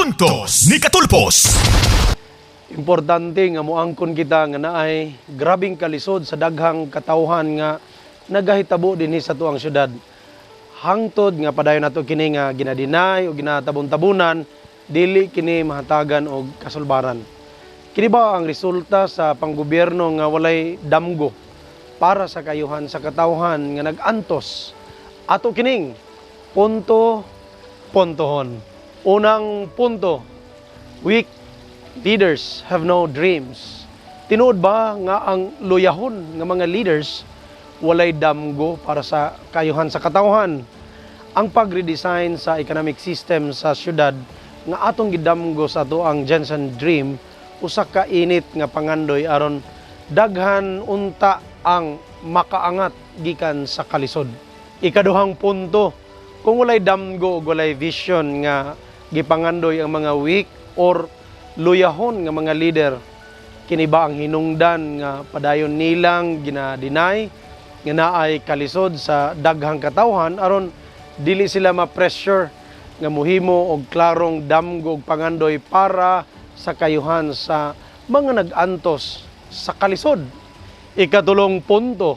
Puntos ni Katulpos. Importante nga moangkon kita nga naay grabing kalisod sa daghang katawhan nga nagahitabo dinhi sa tuang syudad. Hangtod nga padayon nato kini nga ginadinay o ginatabon-tabunan, dili kini mahatagan og kasulbaran. Kini ba ang resulta sa panggobyerno nga walay damgo para sa kayuhan sa katawhan nga nag-antos. Ato kining punto-puntohon. Unang punto, weak leaders have no dreams. Tinuod ba nga ang luyahon nga mga leaders walay damgo para sa kayuhan sa katawhan? Ang pag-redesign sa economic system sa syudad nga atong gidamgo sa ato ang Jensen Dream, usa ka init nga pangandoy aron daghan unta ang makaangat gikan sa kalisod. Ikaduhang punto, kung walay damgo ug walay vision nga gipangandoy ang mga weak or luyahon nga mga leader, kini ba ang hinungdan nga padayon nilang ginadinay nga naay kalisod sa daghang katawhan aron dili sila ma-pressure nga muhimo og klarong damgo ug pangandoy para sa kayuhan sa mga nag-antos sa kalisod. Ikatulong punto,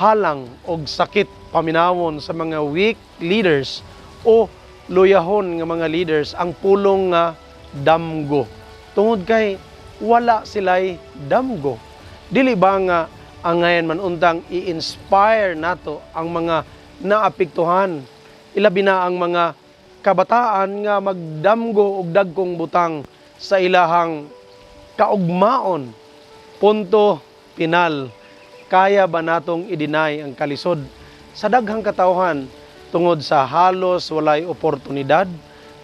halang og sakit paminawon sa mga weak leaders o luyahon nga mga leaders ang pulong nga damgo. Tungod kay wala sila'y damgo. Dili ba nga ang ngayon man untang i-inspire nato ang mga naapektuhan, ilabi na ang mga kabataan nga magdamgo og dagkong butang sa ilahang kaugmaon. Punto pinal, kaya ba natong i-deny ang kalisod sa daghang katawhan tungod sa halos walay oportunidad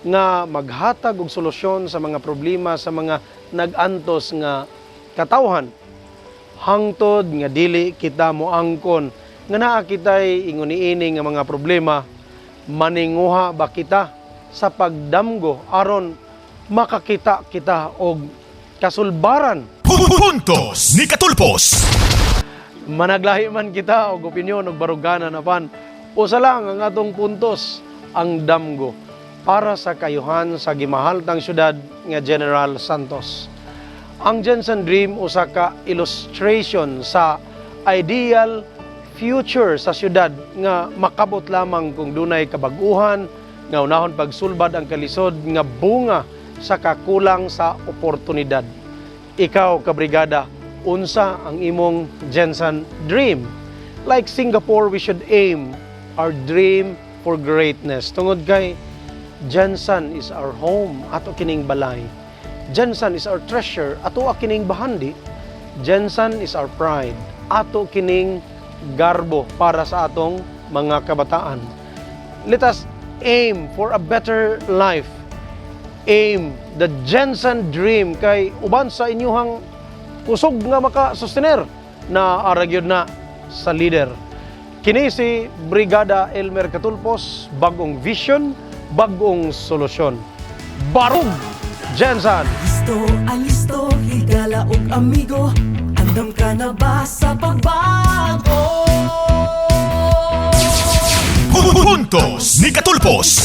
nga maghatag og solusyon sa mga problema sa mga nag-antos nga katawhan? Hangtod nga dili kita moangkon nga naa kitay inguni-ini nga mga problema, maninguha ba kita sa pagdamgo aron makakita kita og kasulbaran? Puntos ni Katulpos. Managlahi man kita og opinyon og baruganan apan usa lang ang atong puntos, ang damgo para sa kayuhan sa gimahaltang syudad nga General Santos. Ang Jensen Dream usa ka illustration sa ideal future sa syudad nga makabot lamang kung dunay kabag-uhan nga unahon pagsulbad ang kalisod nga bunga sa kakulang sa oportunidad. Ikaw, kabrigada, unsa ang imong Jensen Dream? Like Singapore, we should aim our dream for greatness. Tungod kay Jensen is our home, ato kining balay. Jensen is our treasure, ato kining bahandi. Jensen is our pride, ato kining garbo para sa atong mga kabataan. Let us aim for a better life. Aim the Jensen Dream kay uban sa inyuhang kusog nga makasustener na aragyod na sa leader. Kini si Brigada Elmer Katulpos, bagong vision, bagong solusyon. Barug Jensen! Alisto, higala ug amigo, andam ka na ba sa pagbago? Puntos ni Katulpos.